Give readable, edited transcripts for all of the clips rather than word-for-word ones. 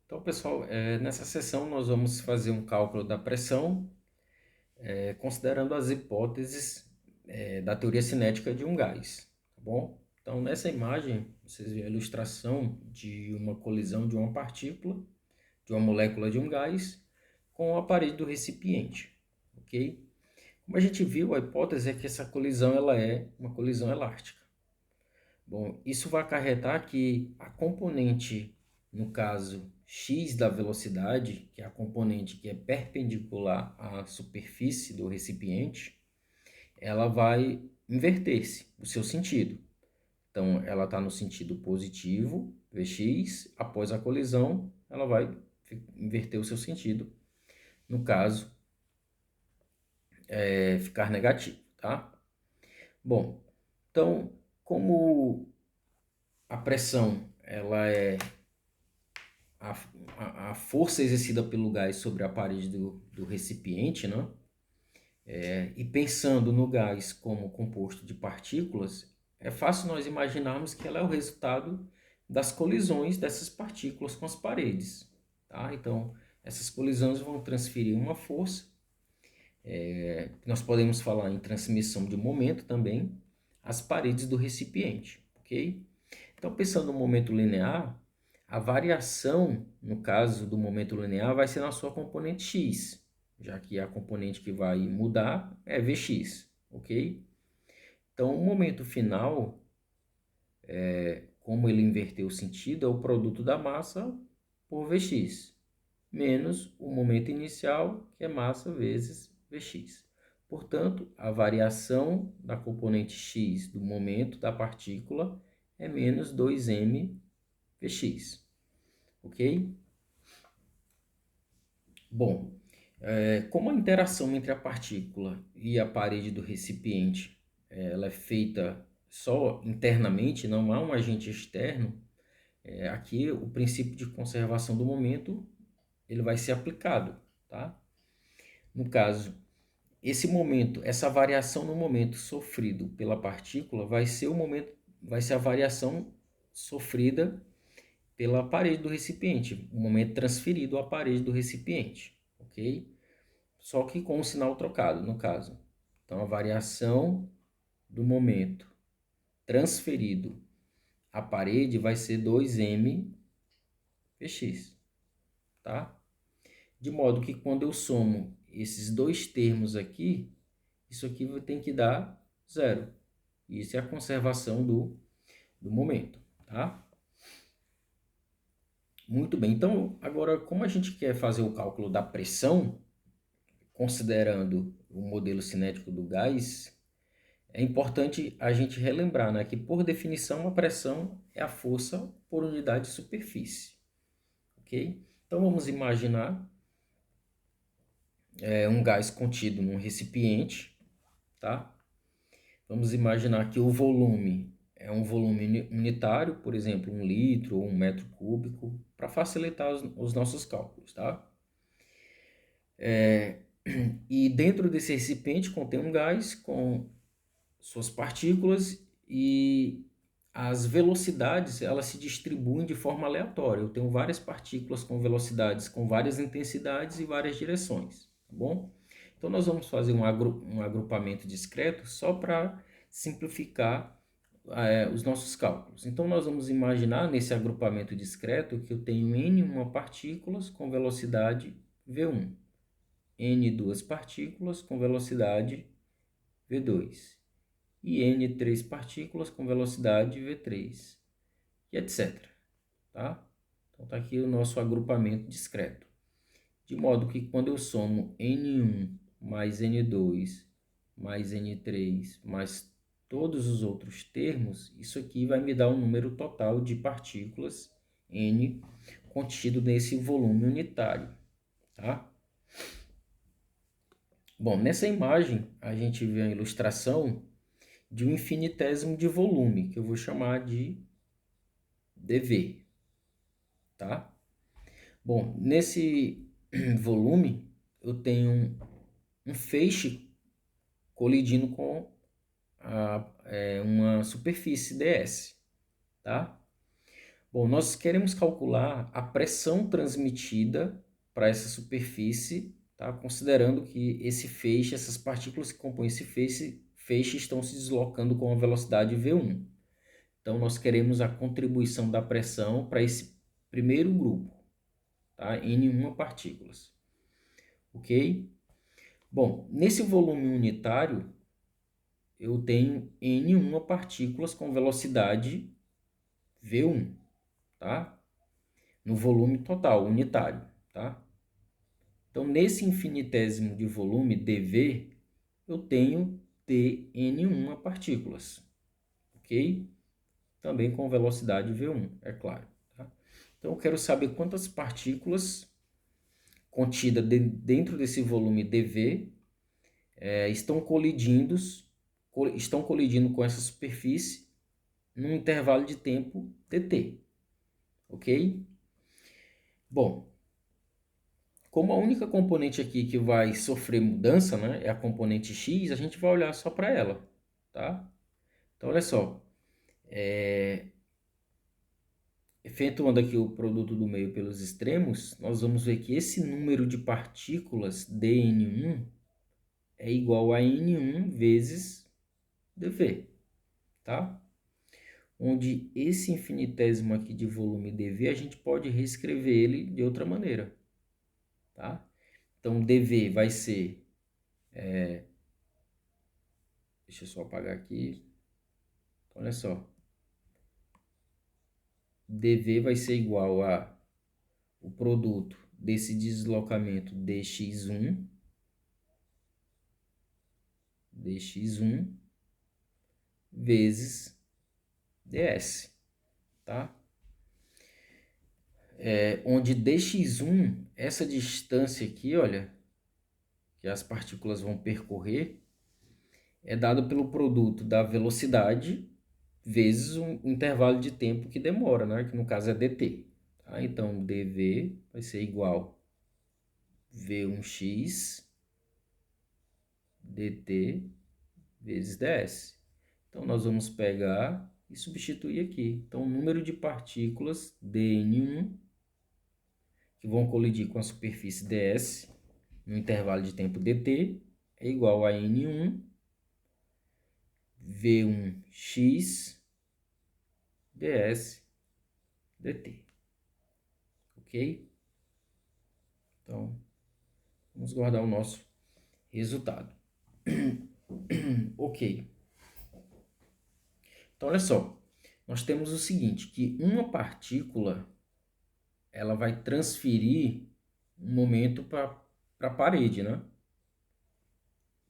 Então, pessoal, nessa sessão nós vamos fazer um cálculo da pressão, considerando as hipóteses, da teoria cinética de um gás, tá bom? Então, nessa imagem, vocês veem a ilustração de uma colisão de uma partícula, de uma molécula de um gás, com a parede do recipiente, ok? Como a gente viu, a hipótese é que essa colisão ela é uma colisão elástica. Bom, isso vai acarretar que a componente, no caso x da velocidade, que é a componente que é perpendicular à superfície do recipiente, ela vai inverter-se o seu sentido. Então, ela está no sentido positivo, Vx, após a colisão, ela vai inverter o seu sentido, no caso, ficar negativo, tá? Bom, então, como a pressão ela é a força exercida pelo gás sobre a parede do recipiente, né? E pensando no gás como composto de partículas, é fácil nós imaginarmos que ela é o resultado das colisões dessas partículas com as paredes. Tá? Então, essas colisões vão transferir uma força, nós podemos falar em transmissão de momento também, às paredes do recipiente. Ok? Então, pensando no momento linear, a variação, no caso do momento linear, vai ser na sua componente x, já que a componente que vai mudar é Vx, ok? Então, o momento final, como ele inverteu o sentido, é o produto da massa por Vx, menos o momento inicial, que é massa vezes Vx. Portanto, a variação da componente x do momento da partícula é menos 2m Vx, ok? Bom, como a interação entre a partícula e a parede do recipiente ela é feita só internamente, não há um agente externo, aqui o princípio de conservação do momento ele vai ser aplicado, tá? No caso, esse momento, essa variação no momento sofrido pela partícula vai ser o momento, vai ser a variação sofrida pela parede do recipiente, o momento transferido à parede do recipiente, ok? Só que com o sinal trocado, no caso. Então, a variação do momento transferido à parede vai ser 2m Vx, tá? De modo que quando eu somo esses dois termos aqui, isso aqui tem que dar zero. Isso é a conservação do momento, tá? Muito bem, então agora como a gente quer fazer o cálculo da pressão, considerando o modelo cinético do gás, é importante a gente relembrar, né, que por definição a pressão é a força por unidade de superfície, ok? Então vamos imaginar um gás contido num recipiente, tá? Vamos imaginar que o volume é um volume unitário, por exemplo, 1 litro ou 1 metro cúbico, para facilitar os nossos cálculos, tá? E dentro desse recipiente contém um gás com suas partículas e as velocidades elas se distribuem de forma aleatória. Eu tenho várias partículas com velocidades com várias intensidades e várias direções, tá bom? Então nós vamos fazer um agrupamento discreto só para simplificar os nossos cálculos. Então nós vamos imaginar nesse agrupamento discreto que eu tenho n partículas com velocidade v1, n duas partículas com velocidade v2 e n partículas com velocidade v3 e etc. Tá? Então está aqui o nosso agrupamento discreto. De modo que quando eu somo n1 mais n2 mais n3 mais todos os outros termos, isso aqui vai me dar um número total de partículas n contido nesse volume unitário. Tá? Bom, nessa imagem a gente vê a ilustração de um infinitésimo de volume, que eu vou chamar de dV, tá? Bom, nesse volume eu tenho um feixe colidindo com uma superfície ds, tá? Bom, nós queremos calcular a pressão transmitida para essa superfície, tá? Considerando que esse feixe, essas partículas que compõem esse feixe estão se deslocando com a velocidade v1. Então, nós queremos a contribuição da pressão para esse primeiro grupo, tá? N1 partículas, ok? Bom, nesse volume unitário, eu tenho N1 partículas com velocidade v1, tá? No volume total, unitário, tá? Então, nesse infinitésimo de volume, dV, eu tenho Tn1 partículas, ok? Também com velocidade v1, é claro. Tá? Então, eu quero saber quantas partículas contidas dentro desse volume dV estão colidindo com essa superfície num intervalo de tempo dt, ok? Bom, como a única componente aqui que vai sofrer mudança, né, é a componente x, a gente vai olhar só para ela, tá? Então, olha só, efetuando aqui o produto do meio pelos extremos, nós vamos ver que esse número de partículas dn1 é igual a n1 vezes dv, tá? Onde esse infinitésimo aqui de volume dv, a gente pode reescrever ele de outra maneira, tá? Então, dv vai ser... deixa eu só apagar aqui. Então, olha só. dv vai ser igual a o produto desse deslocamento dx1 vezes ds, tá? Onde dx1, essa distância aqui, olha, que as partículas vão percorrer, é dado pelo produto da velocidade vezes um intervalo de tempo que demora, né? Que no caso é dt. Tá? Então, dv vai ser igual a v1x dt vezes ds. Então, nós vamos pegar e substituir aqui. Então, o número de partículas dn1 que vão colidir com a superfície ds no intervalo de tempo dt é igual a n1 v1x ds dt. Ok? Então, vamos guardar o nosso resultado. Ok. Então, olha só. Nós temos o seguinte, que uma partícula ela vai transferir um momento para a parede, né?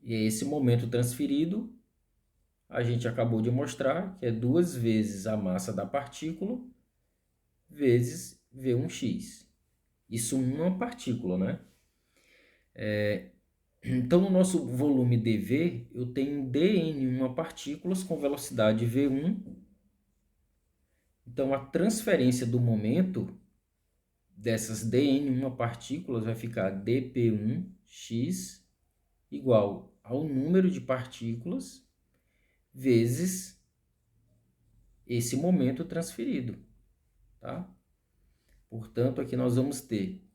E esse momento transferido, a gente acabou de mostrar que é 2 vezes a massa da partícula vezes v1x. Isso uma partícula, né? Então, no nosso volume dV, eu tenho dn1 partículas com velocidade v1. Então, a transferência do momento dessas dn1 partículas vai ficar dp1x igual ao número de partículas vezes esse momento transferido, tá? Portanto, aqui nós vamos ter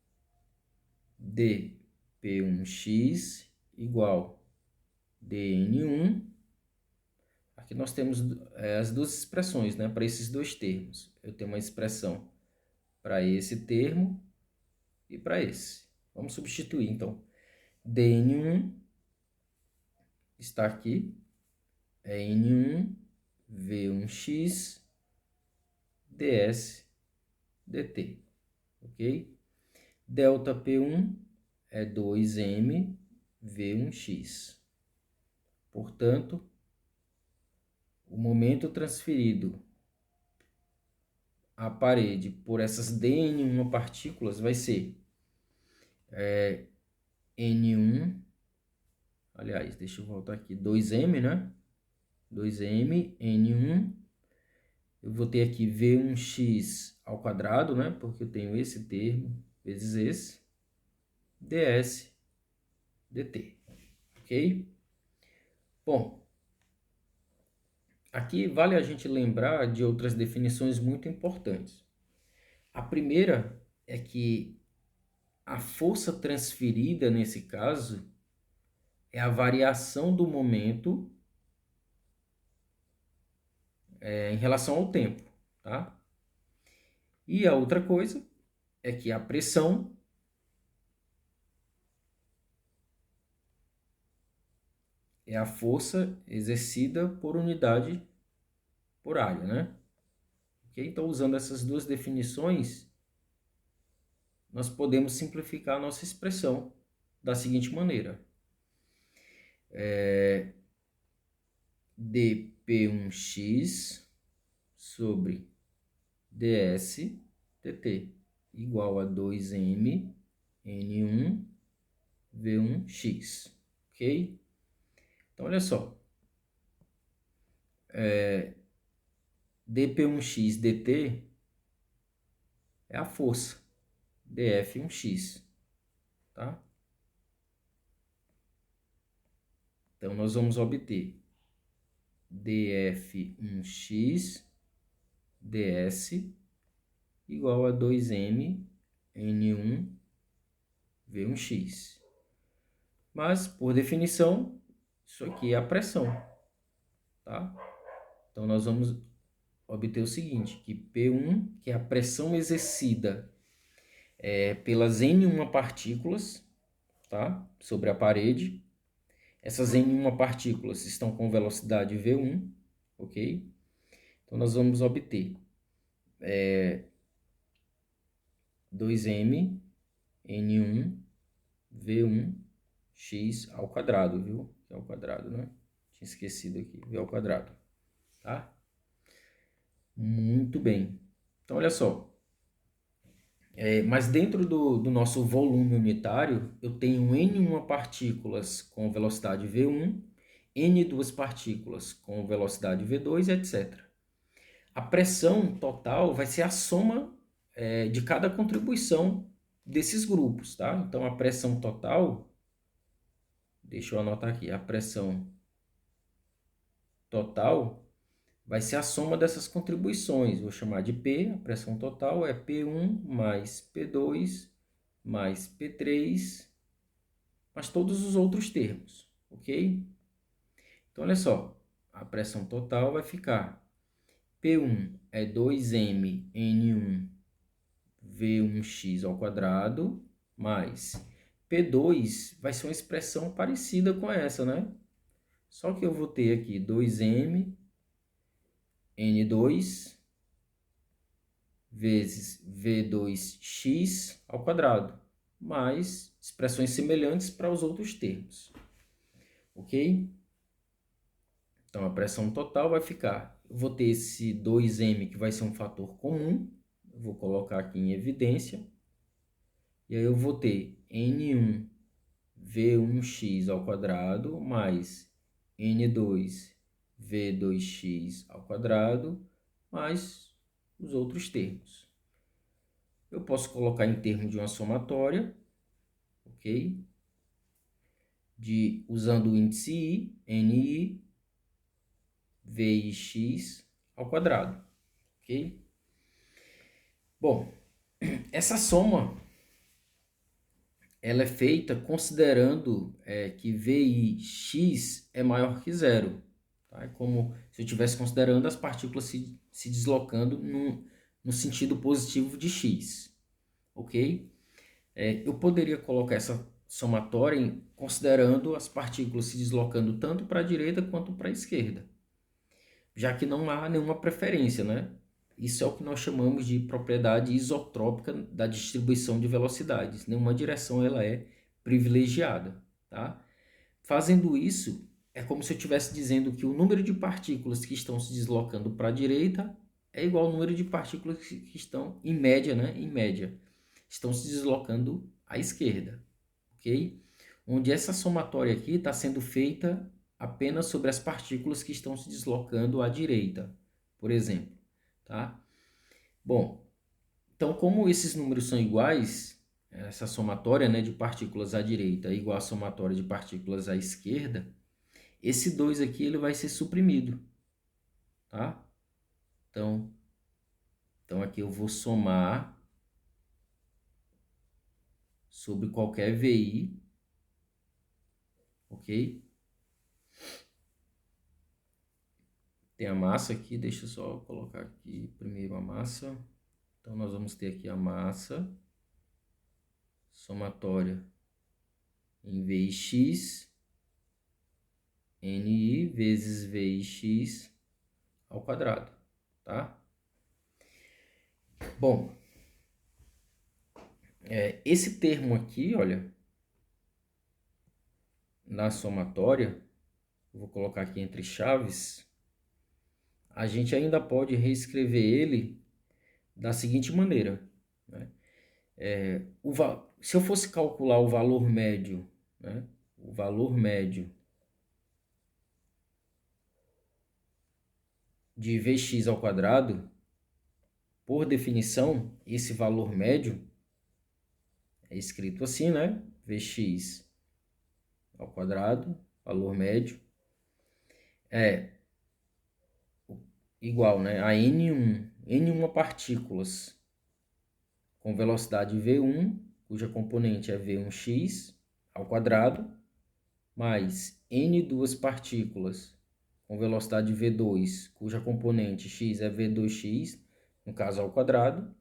dp1x igual dn1. Aqui nós temos as duas expressões, né, para esses dois termos. Eu tenho uma expressão para esse termo e para esse. Vamos substituir, então. dn1 está aqui, é n1 v1x ds dt, ok? Delta P1 é 2m v1x. Portanto, o momento transferido à parede por essas dn1 partículas vai ser n1, aliás, deixa eu voltar aqui, 2m, né? 2m, n1, eu vou ter aqui v1x ao quadrado, né? Porque eu tenho esse termo vezes esse, ds dt, ok? Bom, aqui vale a gente lembrar de outras definições muito importantes. A primeira é que a força transferida, nesse caso, é a variação do momento em relação ao tempo, tá? E a outra coisa é que a pressão é a força exercida por unidade por área, né? Ok? Então, usando essas duas definições, nós podemos simplificar a nossa expressão da seguinte maneira. dp1x sobre ds dt igual a 2m n1 v1x, ok? Então, olha só, dp1x dt é a força df1x, tá? Então, nós vamos obter df1x ds igual a 2m n1 v1x. Mas, por definição, isso aqui é a pressão, tá? Então, nós vamos obter o seguinte, que P1, que é a pressão exercida pelas N1 partículas, tá? Sobre a parede. Essas N1 partículas estão com velocidade V1, ok? Então, nós vamos obter 2m N1 V1 x ao quadrado, viu? Que é ao quadrado, né? Tinha esquecido aqui, V ao quadrado, tá? Muito bem. Então, olha só. Mas dentro do nosso volume unitário, eu tenho N1 partículas com velocidade V1, N2 partículas com velocidade V2, etc. A pressão total vai ser a soma de cada contribuição desses grupos, tá? Então, a pressão total, deixa eu anotar aqui, a pressão total vai ser a soma dessas contribuições. Vou chamar de P, a pressão total é P1 mais P2 mais P3, mais todos os outros termos, ok? Então, olha só, a pressão total vai ficar P1 é 2m N1 V1x ao quadrado, mais P2 vai ser uma expressão parecida com essa, né? Só que eu vou ter aqui 2m N2 vezes V2x ao quadrado, mais expressões semelhantes para os outros termos, ok? Então, a pressão total vai ficar, eu vou ter esse 2m que vai ser um fator comum, eu vou colocar aqui em evidência, e aí eu vou ter N1 V1x ao quadrado mais N2 V2x ao quadrado mais os outros termos. Eu posso colocar em termos de uma somatória, ok? Usando o índice I, NI, VIX ao quadrado, ok? Bom, essa soma ela é feita considerando que VIX é maior que zero. Tá? É como se eu estivesse considerando as partículas se deslocando no sentido positivo de x, ok? Eu poderia colocar essa somatória considerando as partículas se deslocando tanto para a direita quanto para a esquerda, já que não há nenhuma preferência, né? Isso é o que nós chamamos de propriedade isotrópica da distribuição de velocidades. Nenhuma direção ela é privilegiada, tá? Fazendo isso, é como se eu estivesse dizendo que o número de partículas que estão se deslocando para a direita é igual ao número de partículas que estão, em média, né? Em média, estão se deslocando à esquerda, ok? Onde essa somatória aqui está sendo feita apenas sobre as partículas que estão se deslocando à direita, por exemplo, tá? Bom, então como esses números são iguais, essa somatória, né, de partículas à direita é igual à somatória de partículas à esquerda, esse 2 aqui ele vai ser suprimido, tá? Então aqui eu vou somar sobre qualquer VI, ok? Tem a massa aqui, deixa eu só colocar aqui primeiro a massa. Então, nós vamos ter aqui a massa somatória em VIX, NI vezes VIX ao quadrado, tá? Bom, esse termo aqui, olha, na somatória, eu vou colocar aqui entre chaves, a gente ainda pode reescrever ele da seguinte maneira, né? Se eu fosse calcular o valor médio, né? O valor médio de Vx ao quadrado, por definição, esse valor médio é escrito assim, né? Vx ao quadrado, valor médio, é igual, né, a N1 partículas com velocidade V1, cuja componente é V1x ao quadrado, mais N2 partículas com velocidade V2, cuja componente x é V2x, no caso ao quadrado,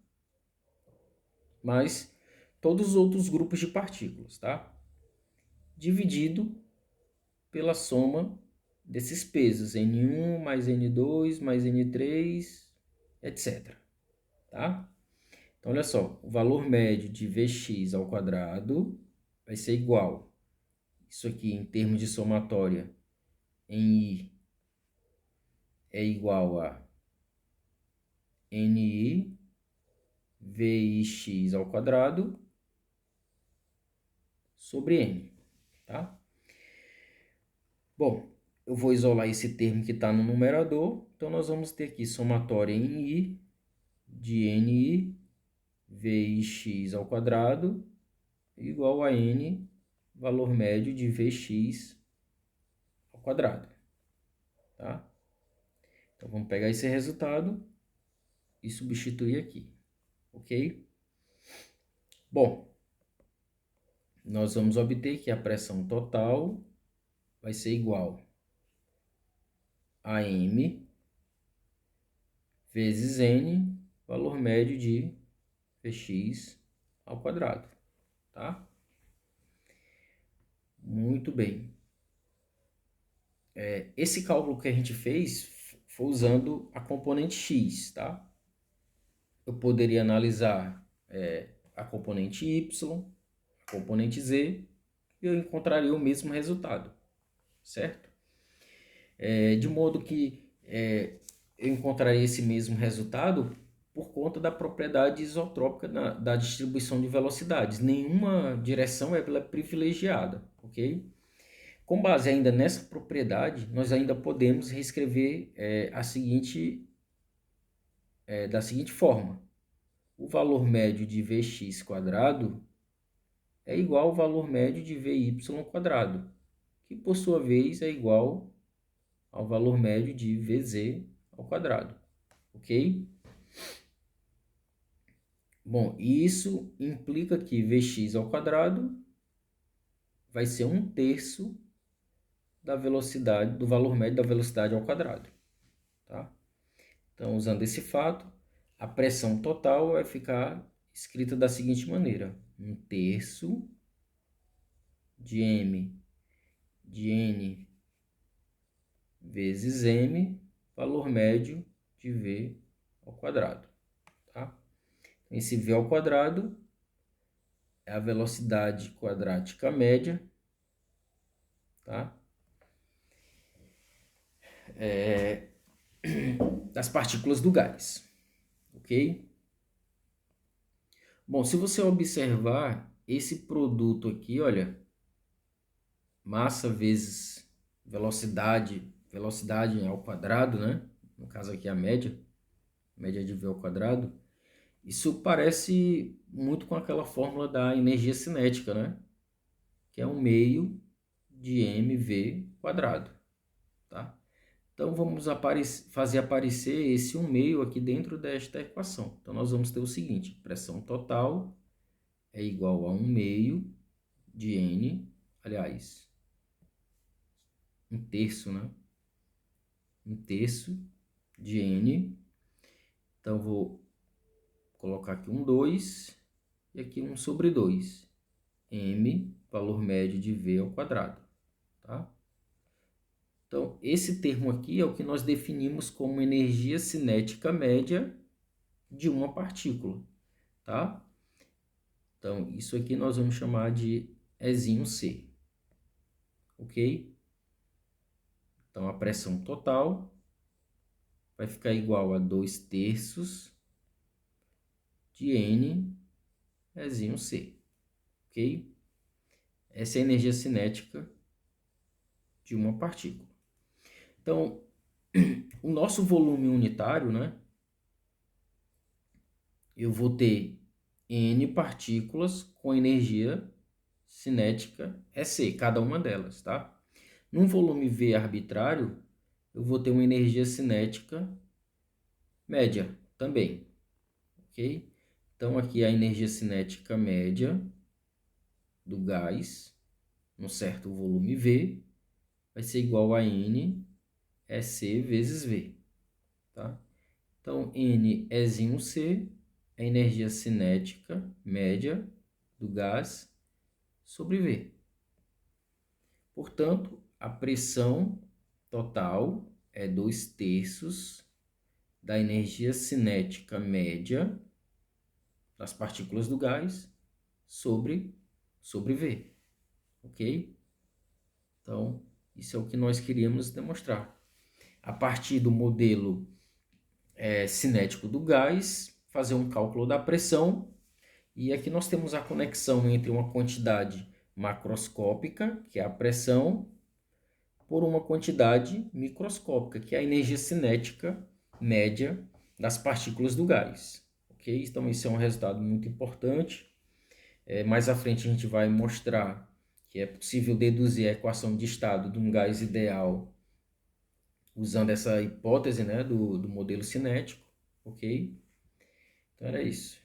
mais todos os outros grupos de partículas, tá? Dividido pela soma desses pesos, N1 mais N2 mais N3, etc. Tá? Então, olha só, o valor médio de Vx ao quadrado vai ser igual, isso aqui em termos de somatória, em I é igual a NI Vix ao quadrado sobre N, tá? Bom, eu vou isolar esse termo que está no numerador, então nós vamos ter aqui somatória em I de NI Vx ao quadrado igual a N, valor médio de Vx ao quadrado, tá? Então, vamos pegar esse resultado e substituir aqui, ok? Bom, nós vamos obter que a pressão total vai ser igual a M vezes N, valor médio de Vx ao quadrado, tá? Muito bem. Esse cálculo que a gente fez foi usando a componente x, tá? Eu poderia analisar a componente y, a componente z, e eu encontraria o mesmo resultado, certo? De modo que eu encontraria esse mesmo resultado por conta da propriedade isotrópica da distribuição de velocidades. Nenhuma direção é privilegiada, ok? Com base ainda nessa propriedade, nós ainda podemos reescrever da seguinte forma. O valor médio de Vx quadrado é igual ao valor médio de Vy quadrado, que por sua vez é igual ao valor médio de Vz ao quadrado, ok? Bom, isso implica que Vx ao quadrado vai ser 1/3 da velocidade, do valor médio da velocidade ao quadrado, tá? Então, usando esse fato, a pressão total vai ficar escrita da seguinte maneira: 1/3 de M de N vezes M, valor médio de V ao quadrado, tá? Esse V ao quadrado é a velocidade quadrática média, tá? Das partículas do gás, ok? Bom, se você observar esse produto aqui, olha, massa vezes velocidade ao quadrado, né? No caso aqui a média de V ao quadrado, isso parece muito com aquela fórmula da energia cinética, né? Que é 1/2 de mv quadrado, tá? Então, vamos fazer aparecer esse 1/2 aqui dentro desta equação. Então, nós vamos ter o seguinte: pressão total é igual a 1 meio de N, aliás, 1/3, né? 1/3 de N. Então, vou colocar aqui 2 e aqui 1/2. M, valor médio de V ao quadrado, tá? Então, esse termo aqui é o que nós definimos como energia cinética média de uma partícula, tá? Então, isso aqui nós vamos chamar de Ezinho C, ok? Então, a pressão total vai ficar igual a 2/3 de N Ezinho C, ok? Essa é a energia cinética de uma partícula. Então, o nosso volume unitário, né? Eu vou ter N partículas com energia cinética EC, cada uma delas, tá? Num volume V arbitrário, eu vou ter uma energia cinética média também, ok? Então, aqui a energia cinética média do gás, num certo volume V, vai ser igual a N EC vezes V, tá? Então, N Ezinho C é a energia cinética média do gás sobre V. Portanto, a pressão total é 2/3 da energia cinética média das partículas do gás sobre V, ok? Então, isso é o que nós queríamos demonstrar. A partir do modelo cinético do gás, fazer um cálculo da pressão, e aqui nós temos a conexão entre uma quantidade macroscópica, que é a pressão, por uma quantidade microscópica, que é a energia cinética média das partículas do gás. Ok? Então, isso é um resultado muito importante. Mais à frente a gente vai mostrar que é possível deduzir a equação de estado de um gás ideal usando essa hipótese, né, do modelo cinético. Ok? Então, era isso.